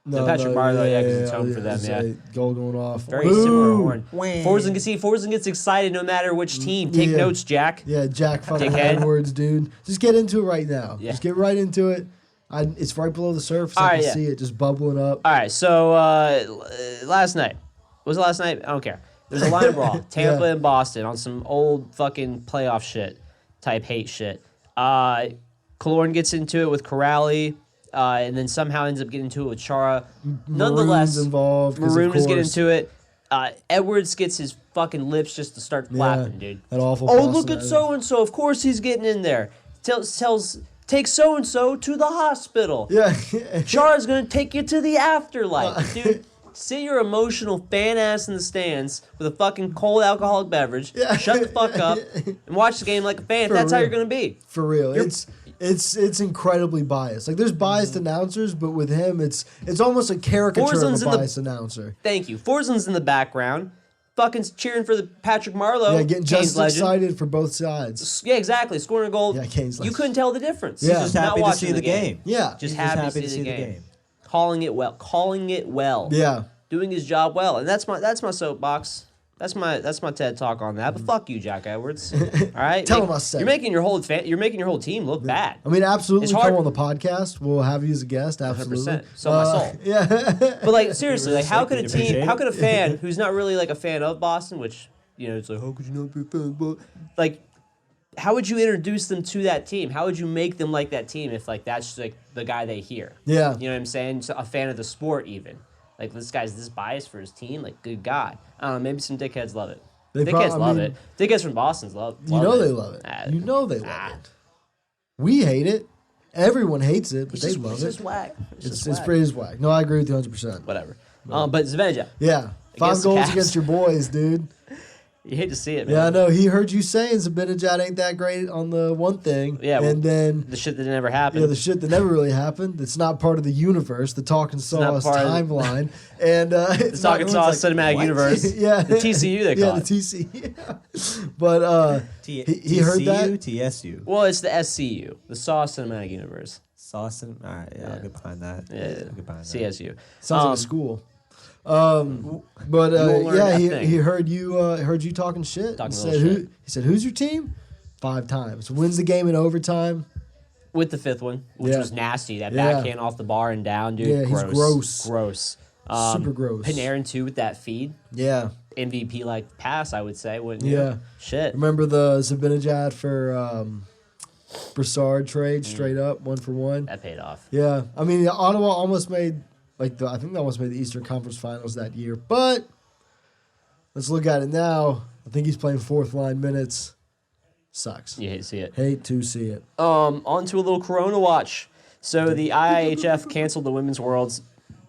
Speaker 3: No,
Speaker 2: Patrick Marleau, yeah, 'cause it's home for them,
Speaker 3: it's
Speaker 2: yeah.
Speaker 3: a goal going off.
Speaker 2: Very
Speaker 3: Boo!
Speaker 2: similar horn.
Speaker 4: Wham.
Speaker 2: Forsen gets excited no matter which team. Take
Speaker 3: Yeah.
Speaker 2: notes, Jack.
Speaker 3: Yeah, Jack fucking
Speaker 2: Dickhead.
Speaker 3: Edwards, dude. Just get into it right now.
Speaker 2: Yeah.
Speaker 3: Just get right into it. It's right below the surface.
Speaker 2: All
Speaker 3: I
Speaker 2: right,
Speaker 3: can
Speaker 2: yeah.
Speaker 3: see it just bubbling up.
Speaker 2: All right, so last night. Was it last night? I don't care. There's a line brawl. Tampa
Speaker 3: Yeah.
Speaker 2: and Boston on some old fucking playoff shit, type hate shit. Killorn gets into it with Corrali, and then somehow ends up getting into it with Chara. Nonetheless,
Speaker 3: Maroon's involved. 'Cause of
Speaker 2: Maroon is getting
Speaker 3: course,
Speaker 2: into it. Edwards gets his fucking lips just to start flapping, dude.
Speaker 3: that awful
Speaker 2: Oh,
Speaker 3: Boston
Speaker 2: look at
Speaker 3: edit.
Speaker 2: so and so. Of course he's getting in there. Take so and so to the hospital.
Speaker 3: Yeah.
Speaker 2: Chara's gonna take you to the afterlife, dude. Sit your emotional fan ass in the stands with a fucking cold alcoholic beverage.
Speaker 3: Yeah.
Speaker 2: Shut the fuck up and watch the game like a fan.
Speaker 3: For
Speaker 2: That's how
Speaker 3: real.
Speaker 2: you're gonna be.
Speaker 3: For real. It's incredibly biased. Like there's biased announcers, but with him it's almost a caricature
Speaker 2: Forsen's
Speaker 3: of
Speaker 2: in
Speaker 3: a
Speaker 2: the-
Speaker 3: biased announcer.
Speaker 2: Thank you. Forsen's in the background, fucking cheering for the Patrick Marleau.
Speaker 3: Yeah, getting
Speaker 2: Kane's
Speaker 3: just
Speaker 2: legend.
Speaker 3: excited for both sides.
Speaker 2: Yeah, exactly. Scoring a goal.
Speaker 3: Yeah, Kane's
Speaker 2: You
Speaker 3: legend.
Speaker 2: couldn't tell the difference.
Speaker 3: Yeah.
Speaker 2: He's
Speaker 4: Just
Speaker 2: not
Speaker 4: happy to
Speaker 2: watching
Speaker 4: see the game.
Speaker 3: Yeah.
Speaker 2: Just
Speaker 4: He's
Speaker 2: happy,
Speaker 4: happy
Speaker 2: to see the game. Calling it well.
Speaker 3: Yeah.
Speaker 2: Doing his job well, and that's my soapbox. That's my TED talk on that. But fuck you, Jack Edwards. All right,
Speaker 3: Tell him I said
Speaker 2: you're
Speaker 3: it.
Speaker 2: making your whole team look bad.
Speaker 3: I mean, absolutely
Speaker 2: It's
Speaker 3: come
Speaker 2: hard-
Speaker 3: on the podcast. We'll have you as a guest. Absolutely.
Speaker 2: 100%. Sell my soul.
Speaker 3: Yeah.
Speaker 2: But like seriously, like how could a
Speaker 4: Appreciate
Speaker 2: team,
Speaker 4: it.
Speaker 2: how could a fan who's not really like a fan of Boston, which it's like how could you not be a fan? But like, how would you introduce them to that team? How would you make them like that team if like that's like the guy they hear?
Speaker 3: Yeah.
Speaker 2: You know what I'm saying? So a fan of the sport even. Like this guy's this biased for his team. Like good God. I don't know. Maybe some dickheads love it.
Speaker 3: They
Speaker 2: Dickheads
Speaker 3: prob- I
Speaker 2: love
Speaker 3: mean-
Speaker 2: it. Dickheads from Boston's love.
Speaker 3: You know
Speaker 2: it.
Speaker 3: they love it.
Speaker 2: Ah,
Speaker 3: You know they love
Speaker 2: ah.
Speaker 3: it. We hate it. Everyone hates it, but
Speaker 2: It's
Speaker 3: they
Speaker 2: just,
Speaker 3: love
Speaker 2: it's
Speaker 3: it.
Speaker 2: just whack.
Speaker 3: It's pretty whack. No, I agree with you 100%.
Speaker 2: Whatever. But Zibanejad,
Speaker 3: Yeah. 5
Speaker 2: Against the
Speaker 3: goals
Speaker 2: Cavs.
Speaker 3: against your boys, dude.
Speaker 2: you hate to see it, man.
Speaker 3: Yeah, I know. He heard you saying Zibanejad ain't that great on the one thing.
Speaker 2: Yeah,
Speaker 3: And then,
Speaker 2: The shit that never happened.
Speaker 3: yeah, the shit that never really happened. It's not part of the universe, the Talkin' Sauce
Speaker 2: part of the-
Speaker 3: timeline. And
Speaker 2: the Talkin' Sauce Cinematic Universe.
Speaker 3: Yeah.
Speaker 2: The TCU they
Speaker 3: Yeah,
Speaker 2: call
Speaker 3: the
Speaker 2: it.
Speaker 3: TCU. But he heard that.
Speaker 4: TSU.
Speaker 2: Well, it's the SCU, the Sauce Cinematic Universe.
Speaker 4: Sauce and all right, yeah, I'll get behind that.
Speaker 2: Yeah,
Speaker 4: I'll get behind that.
Speaker 2: CSU.
Speaker 3: Sounds like a school. But
Speaker 2: you won't learn
Speaker 3: yeah,
Speaker 2: that
Speaker 3: he
Speaker 2: thing.
Speaker 3: heard you talking shit.
Speaker 2: Talking
Speaker 3: he
Speaker 2: a
Speaker 3: said
Speaker 2: little shit.
Speaker 3: he said who's your team? 5 times. Wins the game in overtime.
Speaker 2: With the fifth one, which
Speaker 3: Yeah.
Speaker 2: was nasty. That
Speaker 3: Yeah.
Speaker 2: backhand off the bar and down, dude.
Speaker 3: Yeah, he's gross.
Speaker 2: Gross.
Speaker 3: Super gross.
Speaker 2: Panarin, too, with that feed.
Speaker 3: Yeah.
Speaker 2: MVP-like pass, I would say, wouldn't you?
Speaker 3: Yeah.
Speaker 2: Shit.
Speaker 3: Remember the Zibanejad for Brassard trade straight up 1-for-1?
Speaker 2: That paid off.
Speaker 3: Yeah. I mean, Ottawa almost made I think they almost made the Eastern Conference Finals that year. But let's look at it now. I think he's playing 4th line minutes. Sucks.
Speaker 2: You hate to see it.
Speaker 3: Hate to see it.
Speaker 2: On to a little Corona watch. So the IIHF canceled the Women's Worlds.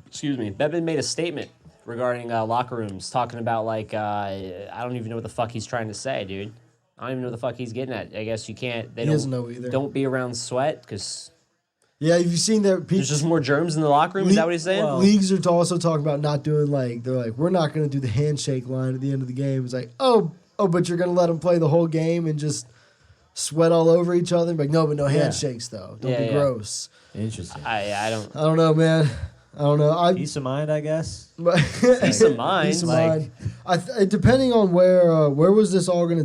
Speaker 2: Excuse me. Bevan made a statement regarding locker rooms, talking about like I don't even know what the fuck he's trying to say, dude. I don't even know what the fuck he's getting at. I guess you can't. They
Speaker 3: He
Speaker 2: don't
Speaker 3: doesn't know either.
Speaker 2: Don't be around sweat because
Speaker 3: Yeah, have you seen that?
Speaker 2: there's just more germs in the locker room. Is that what he's saying?
Speaker 4: well-
Speaker 3: Leagues are also talking about not doing they're like, we're not going to do the handshake line at the end of the game. It's like, oh, but you're going to let them play the whole game and just sweat all over each other. Like, no, but no handshakes though. Don't be
Speaker 2: Yeah.
Speaker 3: gross.
Speaker 4: Interesting.
Speaker 2: I don't.
Speaker 3: I don't know, man. I don't know.
Speaker 4: Peace of mind, I guess.
Speaker 2: Peace of mind.
Speaker 3: Peace of
Speaker 4: Like-
Speaker 3: mind. Depending on where was this all going to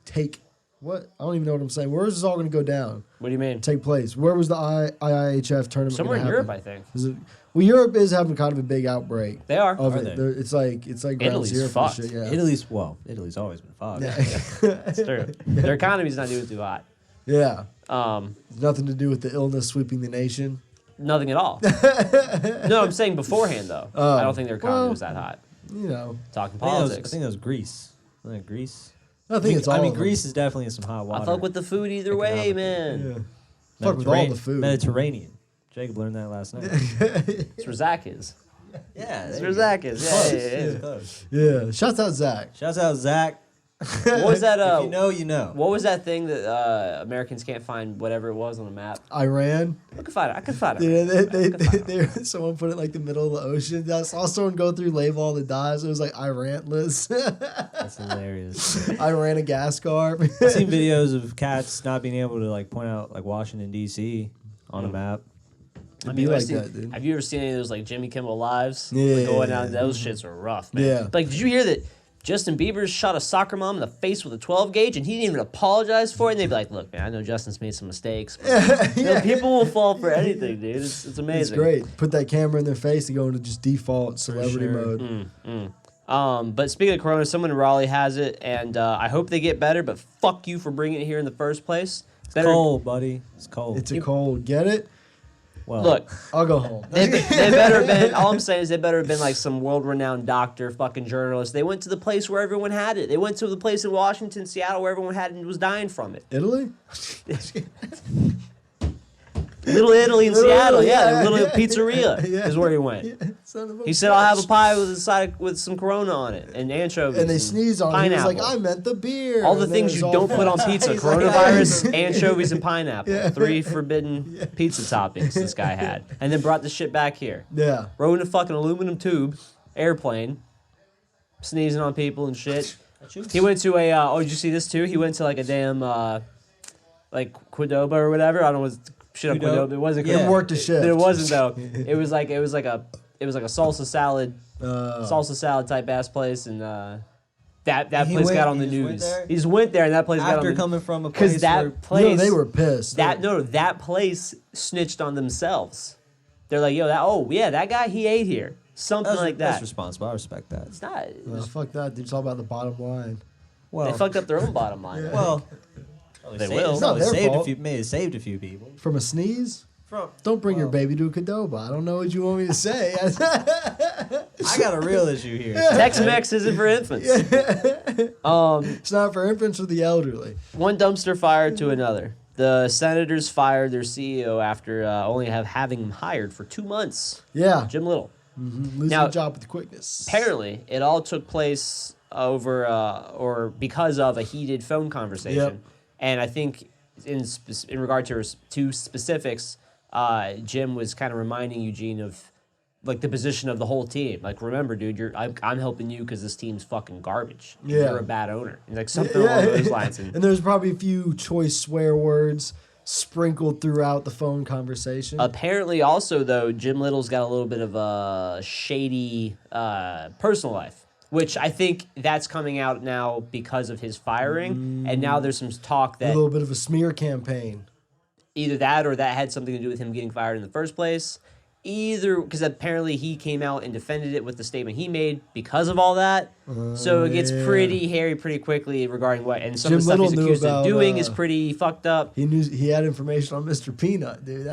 Speaker 3: take What? I don't even know what I'm saying. Where is this all going to go down?
Speaker 2: What do you mean?
Speaker 3: Take place? Where was the IIHF tournament?
Speaker 2: Somewhere in
Speaker 3: gonna
Speaker 2: Europe,
Speaker 3: happen?
Speaker 2: I think.
Speaker 3: Is it? Well, Europe is having kind of a big outbreak.
Speaker 2: They are.
Speaker 3: Of
Speaker 4: Are
Speaker 3: it.
Speaker 4: they?
Speaker 3: It's like ground
Speaker 2: Italy's
Speaker 3: zero for
Speaker 2: fucked.
Speaker 3: shit. Yeah.
Speaker 4: Italy's always been fucked.
Speaker 2: It's true. Their economy's not doing too hot.
Speaker 3: Yeah.
Speaker 2: Um,
Speaker 3: Nothing to do with the illness sweeping the nation.
Speaker 2: Nothing at all. No, I'm saying beforehand though. I don't think their economy was that hot.
Speaker 3: You know,
Speaker 2: Talking
Speaker 4: I
Speaker 2: politics.
Speaker 4: think that was Greece. Wasn't it Greece?
Speaker 3: I think it's all.
Speaker 4: I mean,
Speaker 3: of them.
Speaker 4: Greece is definitely in some hot water.
Speaker 2: I fuck with the food either way, man.
Speaker 3: Yeah. Fuck with all the food.
Speaker 4: Mediterranean. Jacob learned that last night.
Speaker 2: That's where Zach is.
Speaker 4: Yeah,
Speaker 2: That's where Zach is. Yeah.
Speaker 4: Close.
Speaker 3: Yeah. Shouts out Zach.
Speaker 4: Shouts out Zach.
Speaker 2: What was that?
Speaker 4: If you know, you know.
Speaker 2: What was that thing that Americans can't find? Whatever it was on the map.
Speaker 3: Iran.
Speaker 2: I could find it. I could find it.
Speaker 3: Yeah, someone put it like the middle of the ocean. I saw someone go through label all the dives. It was like Irantless.
Speaker 4: That's hilarious.
Speaker 3: Iran a gas carb.
Speaker 4: I've seen videos of cats not being able to like point out like Washington D.C. on a map.
Speaker 3: It'd be like that, dude.
Speaker 2: Have you ever seen any of those like Jimmy Kimmel lives?
Speaker 3: Yeah,
Speaker 2: Like, going
Speaker 3: yeah,
Speaker 2: down. Those shits are rough, man.
Speaker 3: Yeah.
Speaker 2: Like, did you hear that Justin Bieber shot a soccer mom in the face with a 12 gauge and he didn't even apologize for it? And they'd be like, "Look, man, I know Justin's made some mistakes. But, you know, people will fall for anything, dude. It's amazing.
Speaker 3: It's great. Put that camera in their face and go into just default celebrity
Speaker 4: sure.
Speaker 3: mode.
Speaker 2: But speaking of Corona, someone in Raleigh has it, and I hope they get better. But fuck you for bringing it here in the first place.
Speaker 4: It's cold, buddy. It's cold.
Speaker 3: It's a cold. Get it?
Speaker 4: well,
Speaker 2: Look,
Speaker 3: I'll go home.
Speaker 2: they better have been. All I'm saying is they better have been like some world-renowned doctor, fucking journalist. They went to the place where everyone had it. They went to the place in Washington, Seattle, where everyone had it and was dying from it.
Speaker 3: Italy?
Speaker 2: Little Italy in
Speaker 3: Little
Speaker 2: Seattle,
Speaker 3: Italy,
Speaker 2: yeah,
Speaker 3: yeah,
Speaker 2: the little
Speaker 3: yeah.
Speaker 2: pizzeria
Speaker 3: Yeah.
Speaker 2: is where he went.
Speaker 3: Son of a
Speaker 2: He said, "I'll have a
Speaker 3: bitch.
Speaker 2: pie with a side with some Corona on it and anchovies."
Speaker 3: And they sneezed on it. He was
Speaker 2: pineapple.
Speaker 3: like, I meant the beer.
Speaker 2: All the
Speaker 3: And then
Speaker 2: things
Speaker 3: it was
Speaker 2: you
Speaker 3: all
Speaker 2: don't put on
Speaker 3: fucked.
Speaker 2: pizza:
Speaker 3: He's like,
Speaker 2: coronavirus, anchovies, and pineapple.
Speaker 3: Yeah.
Speaker 2: 3 forbidden pizza toppings this guy had, and then brought the shit back here.
Speaker 3: Yeah.
Speaker 2: Rode in a fucking aluminum tube airplane, sneezing on people and shit. He went to a. Oh, did you see this too? He went to like a damn like Qdoba or whatever. I don't know. Shit on
Speaker 4: Qdoba?
Speaker 2: Qdoba. It wasn't.
Speaker 4: Yeah.
Speaker 3: It worked a shift.
Speaker 2: It wasn't though. It was like a salsa salad, salsa salad type ass place, and that
Speaker 4: He
Speaker 2: place
Speaker 4: went-
Speaker 2: got on the
Speaker 4: he just went
Speaker 2: news.
Speaker 4: there?
Speaker 2: He just went there, and that place got on
Speaker 4: after
Speaker 2: the
Speaker 4: coming from a
Speaker 2: because
Speaker 4: place
Speaker 2: that
Speaker 4: where
Speaker 2: place.
Speaker 3: No, they were pissed.
Speaker 2: That place snitched on themselves. They're like, yo, that guy, he ate here, something like
Speaker 4: That's
Speaker 2: that.
Speaker 4: responsible. I respect that.
Speaker 2: It's not.
Speaker 3: Fuck that, dude. It's all about the bottom line.
Speaker 4: Well,
Speaker 2: They fucked up their own bottom line.
Speaker 4: well,
Speaker 2: They will.
Speaker 3: It's not their fault.
Speaker 4: May have saved a few people.
Speaker 3: From a sneeze?
Speaker 4: From
Speaker 3: Don't bring your baby to a Qdoba. I don't know what you want me to say.
Speaker 4: I got a real issue here.
Speaker 2: Tex-Mex isn't for infants.
Speaker 3: It's not for infants or the elderly.
Speaker 2: One dumpster fire to another. The Senators fired their CEO after only having him hired for 2 months.
Speaker 3: Yeah.
Speaker 2: Jim Little.
Speaker 3: Losing
Speaker 2: Now-
Speaker 3: the job with quickness.
Speaker 2: Apparently, it all took place over or because of a heated phone conversation.
Speaker 3: Yep.
Speaker 2: And I think in regard to specifics, Jim was kind of reminding Eugene of like the position of the whole team. Like, remember, dude, I'm helping you because this team's fucking garbage. And
Speaker 3: Yeah.
Speaker 2: You're a bad owner. And like something along those lines.
Speaker 3: And there's probably a few choice swear words sprinkled throughout the phone conversation.
Speaker 2: Apparently, also though, Jim Little's got a little bit of a shady personal life, which I think that's coming out now because of his firing. And now there's some talk
Speaker 3: a
Speaker 2: that
Speaker 3: little bit of a smear campaign.
Speaker 2: either that or that had something to do with him getting fired in the first place. Either because apparently he came out and defended it with the statement he made because of all that. So it gets
Speaker 3: yeah.
Speaker 2: pretty hairy pretty quickly regarding what and some
Speaker 3: Jim
Speaker 2: of the stuff he's
Speaker 3: Little knew
Speaker 2: accused of
Speaker 3: about,
Speaker 2: doing is pretty fucked up.
Speaker 3: He had information on Mr. Peanut, dude.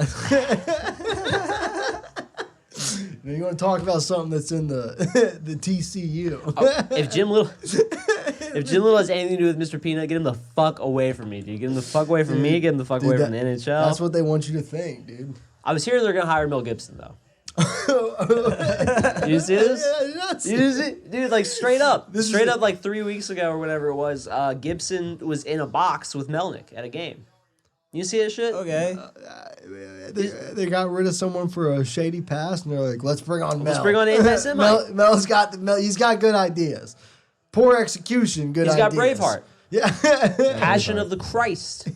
Speaker 3: You want to talk about something that's in the the TCU?
Speaker 2: If Jim Little has anything to do with Mr. Peanut, get him the fuck away from me, dude. Get him the fuck away from me. Get him the fuck away from the NHL.
Speaker 3: That's what they want you to think, dude.
Speaker 2: I was hearing they're gonna hire Mel Gibson though. You see this?
Speaker 3: Yeah, nuts.
Speaker 2: You see, dude, like straight up, like 3 weeks ago or whatever it was. Gibson was in a box with Melnyk at a game. You see that shit?
Speaker 4: Okay.
Speaker 3: They got rid of someone for a shady past, and they're like, "Let's bring on Mel.
Speaker 2: Let's bring on anti-Semite.
Speaker 3: Mel's got he's got good ideas. Poor execution, good
Speaker 2: He's
Speaker 3: ideas.
Speaker 2: got Braveheart.
Speaker 3: Yeah,
Speaker 2: Passion of the Christ.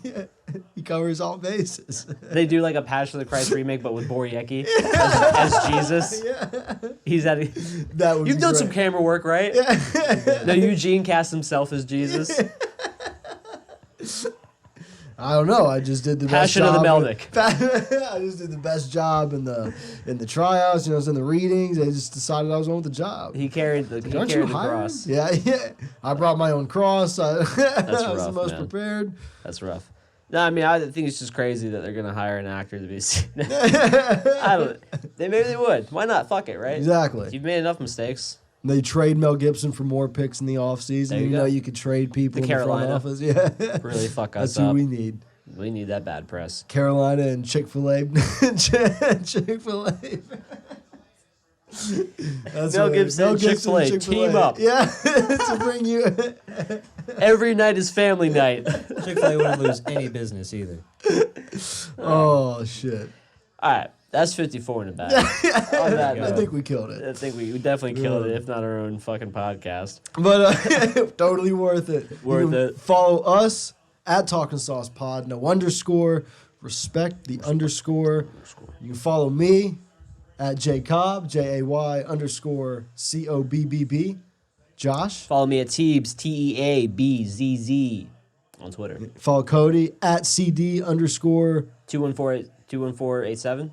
Speaker 3: he covers all bases.
Speaker 2: They do like a Passion of the Christ remake, but with Boriecki as Jesus. He's at.
Speaker 3: That would
Speaker 2: You've
Speaker 3: be
Speaker 2: done
Speaker 3: great.
Speaker 2: some camera work, right? No, Eugene cast himself as Jesus.
Speaker 3: I don't know. I just did the
Speaker 2: Passion
Speaker 3: best
Speaker 2: of
Speaker 3: job.
Speaker 2: the
Speaker 3: I just did the best job in the tryouts. You know, I was in the readings. They just decided I was on with the job.
Speaker 2: He carried the
Speaker 3: Aren't you hired?
Speaker 2: cross.
Speaker 3: Yeah. I brought my own cross. I was the
Speaker 2: rough,
Speaker 3: most
Speaker 2: man.
Speaker 3: prepared.
Speaker 2: That's rough. No, I mean, I think it's just crazy that they're gonna hire an actor to be. I don't. Maybe they would. Why not? Fuck it, right?
Speaker 3: Exactly.
Speaker 2: You've made enough mistakes.
Speaker 3: They trade Mel Gibson for more picks in the offseason.
Speaker 2: There you
Speaker 3: You
Speaker 2: go.
Speaker 3: know you could trade people in the front
Speaker 2: Carolina.
Speaker 3: office. Yeah.
Speaker 2: Really fuck us
Speaker 3: That's
Speaker 2: up.
Speaker 3: who we need.
Speaker 2: We need that bad press.
Speaker 3: Carolina and Chick-fil-A. Chick-fil-A. That's
Speaker 2: Mel
Speaker 3: what-
Speaker 2: Gibson and Chick-fil-A, team up.
Speaker 3: Yeah, to bring you.
Speaker 2: Every night is family night.
Speaker 4: Chick-fil-A wouldn't lose any business either.
Speaker 3: Oh shit!
Speaker 2: All right, that's 54 in the bag. On that
Speaker 3: I
Speaker 2: note,
Speaker 3: think we killed it,
Speaker 2: I think we definitely killed it, if not our own fucking podcast.
Speaker 3: but totally worth it.
Speaker 2: Worth
Speaker 3: You can
Speaker 2: it.
Speaker 3: Follow us at Talkin' Sauce Pod. No underscore. Respect the underscore. You can follow me at JCobb, JAY_COBBB. Josh.
Speaker 2: Follow me at Teebs, TEABZZ on Twitter.
Speaker 3: Follow Cody at CD_.
Speaker 2: 21487.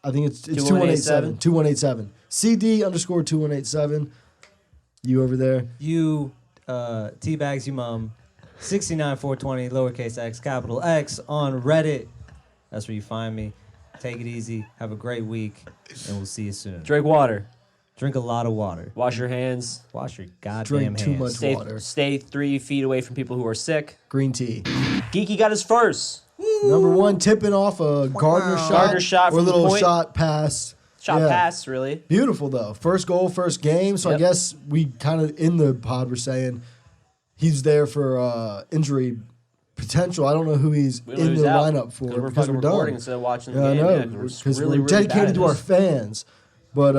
Speaker 3: I think it's
Speaker 2: 2187.
Speaker 3: 2187. CD_2187. You over there?
Speaker 4: You, Teabags, you mom, 69420, lowercase x, capital X on Reddit. That's where you find me. Take it easy. Have a great week, and we'll see you soon.
Speaker 2: Drink water.
Speaker 4: Drink a lot of water.
Speaker 2: Wash your hands.
Speaker 4: Wash your goddamn
Speaker 3: Drink too
Speaker 4: hands.
Speaker 3: much
Speaker 2: Stay,
Speaker 3: water.
Speaker 2: stay 3 feet away from people who are sick.
Speaker 3: Green tea.
Speaker 2: Geeky got his first.
Speaker 3: Number one, tipping off a Gardner shot.
Speaker 2: Gardner shot
Speaker 3: or a
Speaker 2: from the
Speaker 3: little
Speaker 2: point.
Speaker 3: shot pass.
Speaker 2: Shot
Speaker 3: Yeah.
Speaker 2: pass, really.
Speaker 3: Beautiful, though. First goal, first game. So I
Speaker 2: Yep.
Speaker 3: guess we kind of, in the pod, were saying he's there for injury potential. I don't know who he's
Speaker 2: We don't know
Speaker 3: in
Speaker 2: who's
Speaker 3: the
Speaker 2: out,
Speaker 3: lineup for
Speaker 2: we're
Speaker 3: because
Speaker 2: fucking
Speaker 3: we're
Speaker 2: recording
Speaker 3: done.
Speaker 2: instead of watching the
Speaker 3: Yeah, I
Speaker 2: game.
Speaker 3: know.
Speaker 2: Yeah,
Speaker 3: Because
Speaker 2: really,
Speaker 3: we're
Speaker 2: really bad
Speaker 3: dedicated
Speaker 2: at
Speaker 3: to our
Speaker 2: this.
Speaker 3: fans. But,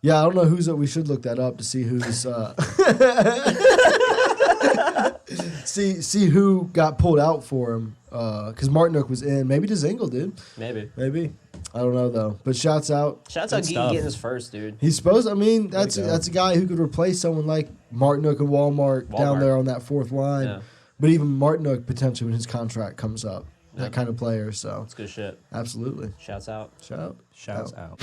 Speaker 3: yeah, I don't know who's. We should look that up to see who's. see who got pulled out for him. Because Martinook was in. Maybe DeZingle, dude.
Speaker 2: Maybe.
Speaker 3: Maybe. I don't know, though. But shouts out.
Speaker 2: Shouts out
Speaker 4: Good
Speaker 2: Geeky
Speaker 4: stuff.
Speaker 2: getting his first, dude.
Speaker 3: He's supposed. I mean, that's
Speaker 4: to go.
Speaker 3: that's a guy who could replace someone like Martinook and Walmart down
Speaker 2: Walmart.
Speaker 3: there on that fourth line.
Speaker 2: Yeah.
Speaker 3: But even Martinook potentially when his contract comes up,
Speaker 2: Yeah.
Speaker 3: that kind of player. So
Speaker 2: That's good shit.
Speaker 3: absolutely,
Speaker 2: Shouts out.
Speaker 3: shout.
Speaker 4: Shouts out.